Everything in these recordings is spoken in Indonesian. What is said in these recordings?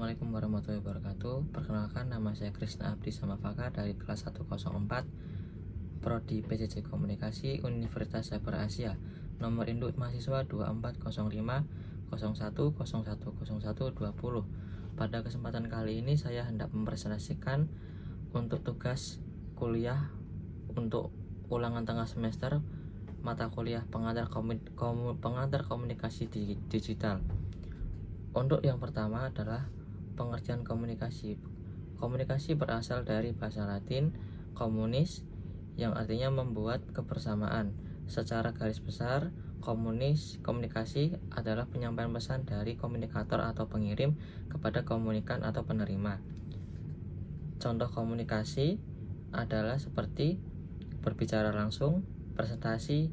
Assalamualaikum warahmatullahi wabarakatuh. Perkenalkan, nama saya Krisna Abdi Samafaka dari kelas 104 Prodi PJJ Komunikasi Universitas Sabar Asia. Nomor induk mahasiswa 240501010120. Pada kesempatan kali ini saya hendak mempresentasikan untuk tugas kuliah untuk ulangan tengah semester mata kuliah pengantar komunikasi digital. Untuk yang pertama adalah pengertian komunikasi. Komunikasi berasal dari bahasa Latin communis yang artinya membuat kebersamaan. Secara garis besar, komunikasi adalah penyampaian pesan dari komunikator atau pengirim kepada komunikan atau penerima. Contoh komunikasi adalah seperti berbicara langsung, presentasi,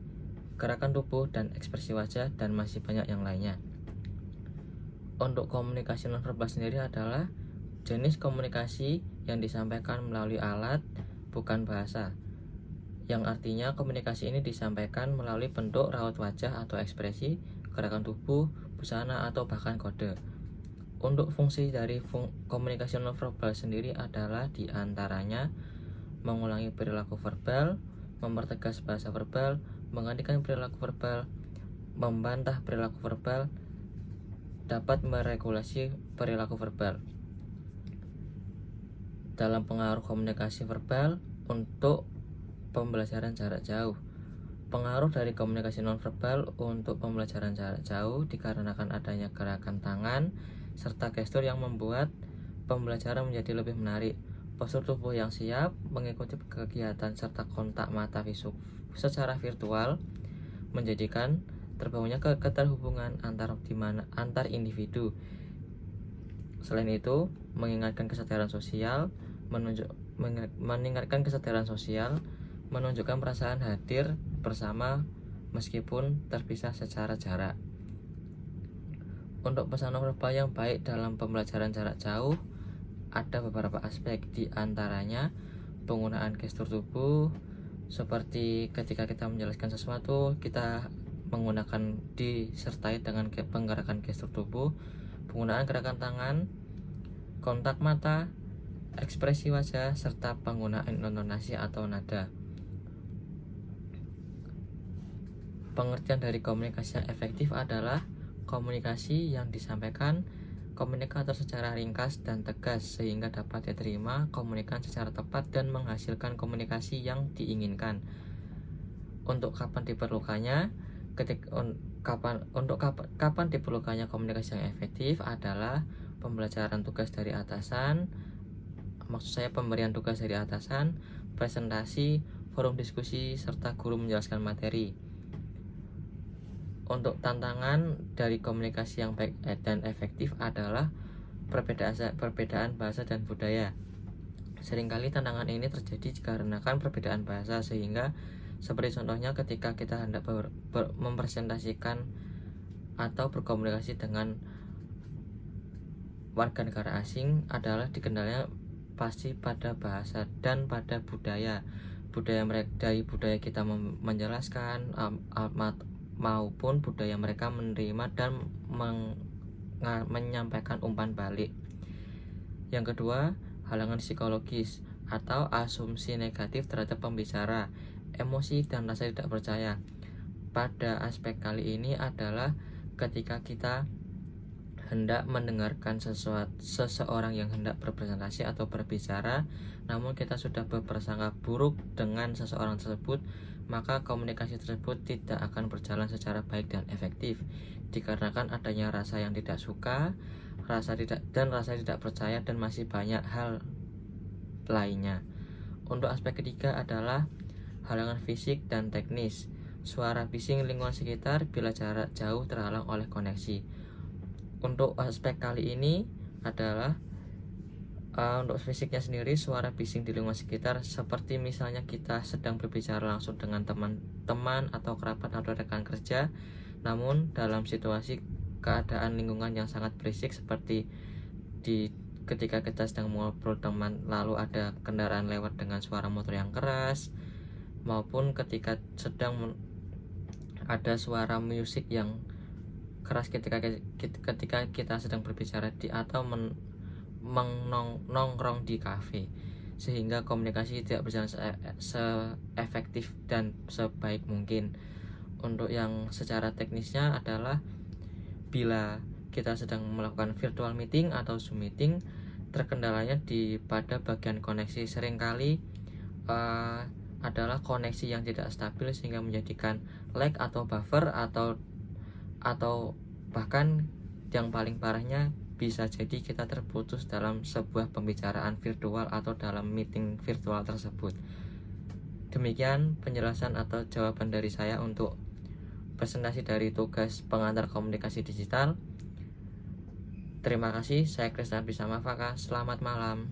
gerakan tubuh dan ekspresi wajah, dan masih banyak yang lainnya. Untuk komunikasi nonverbal sendiri adalah jenis komunikasi yang disampaikan melalui alat, bukan bahasa. Yang artinya komunikasi ini disampaikan melalui bentuk raut wajah atau ekspresi, gerakan tubuh, busana, atau bahkan kode. Untuk fungsi dari komunikasi nonverbal sendiri adalah diantaranya mengulangi perilaku verbal, mempertegas bahasa verbal, menggantikan perilaku verbal, membantah perilaku verbal, dapat meregulasi perilaku verbal. Dalam pengaruh komunikasi verbal untuk pembelajaran jarak jauh. Pengaruh dari komunikasi nonverbal untuk pembelajaran jarak jauh dikarenakan adanya gerakan tangan serta gestur yang membuat pembelajaran menjadi lebih menarik. Postur tubuh yang siap mengikuti kegiatan serta kontak mata visum secara virtual menjadikan terbangunnya keterhubungan antar individu. Selain itu, mengingatkan kesadaran sosial, meningkatkan kesadaran sosial, menunjukkan perasaan hadir bersama meskipun terpisah secara jarak. Untuk pesan nonverbal yang baik dalam pembelajaran jarak jauh ada beberapa aspek, di antaranya penggunaan gestur tubuh, seperti ketika kita menjelaskan sesuatu kita menggunakan disertai dengan penggerakan gestur tubuh, penggunaan gerakan tangan, kontak mata, ekspresi wajah, serta penggunaan intonasi atau nada. Pengertian dari komunikasi yang efektif adalah komunikasi yang disampaikan komunikator secara ringkas dan tegas sehingga dapat diterima komunikan secara tepat dan menghasilkan komunikasi yang diinginkan. Untuk kapan diperlukannya kapan diperlukannya komunikasi yang efektif adalah pembelajaran tugas dari atasan, maksud saya pemberian tugas dari atasan, presentasi, forum diskusi, serta guru menjelaskan materi. Untuk tantangan dari komunikasi yang baik dan efektif adalah perbedaan bahasa dan budaya. Seringkali tantangan ini terjadi dikarenakan perbedaan bahasa, sehingga seperti contohnya ketika kita hendak mempresentasikan atau berkomunikasi dengan warga negara asing adalah dikendalinya pasti pada bahasa dan pada budaya mereka. Dari budaya kita menjelaskan maupun budaya mereka menerima dan menyampaikan umpan balik. Yang kedua, halangan psikologis atau asumsi negatif terhadap pembicara, emosi dan rasa tidak percaya. Pada aspek kali ini adalah ketika kita hendak mendengarkan seseorang yang hendak berpresentasi atau berbicara, namun kita sudah berprasangka buruk dengan seseorang tersebut, maka komunikasi tersebut tidak akan berjalan secara baik dan efektif dikarenakan adanya rasa yang tidak suka, rasa tidak percaya, dan masih banyak hal lainnya. Untuk aspek ketiga adalah halangan fisik dan teknis, suara bising lingkungan sekitar bila jarak jauh terhalang oleh koneksi. Untuk aspek kali ini adalah untuk fisiknya sendiri, suara bising di lingkungan sekitar seperti misalnya kita sedang berbicara langsung dengan teman-teman atau kerabat atau rekan kerja, namun dalam situasi keadaan lingkungan yang sangat berisik seperti ketika kita sedang mengobrol teman lalu ada kendaraan lewat dengan suara motor yang keras, maupun ketika sedang ada suara musik yang keras ketika kita sedang berbicara atau nongkrong di kafe, sehingga komunikasi tidak berjalan seefektif dan sebaik mungkin. Untuk yang secara teknisnya adalah bila kita sedang melakukan virtual meeting atau Zoom meeting, terkendalanya pada bagian koneksi. Seringkali adalah koneksi yang tidak stabil sehingga menjadikan lag atau buffer atau bahkan yang paling parahnya bisa jadi kita terputus dalam sebuah pembicaraan virtual atau dalam meeting virtual tersebut. Demikian penjelasan atau jawaban dari saya untuk presentasi dari tugas pengantar komunikasi digital. Terima kasih, saya Krisna Bisama Faka. Selamat malam.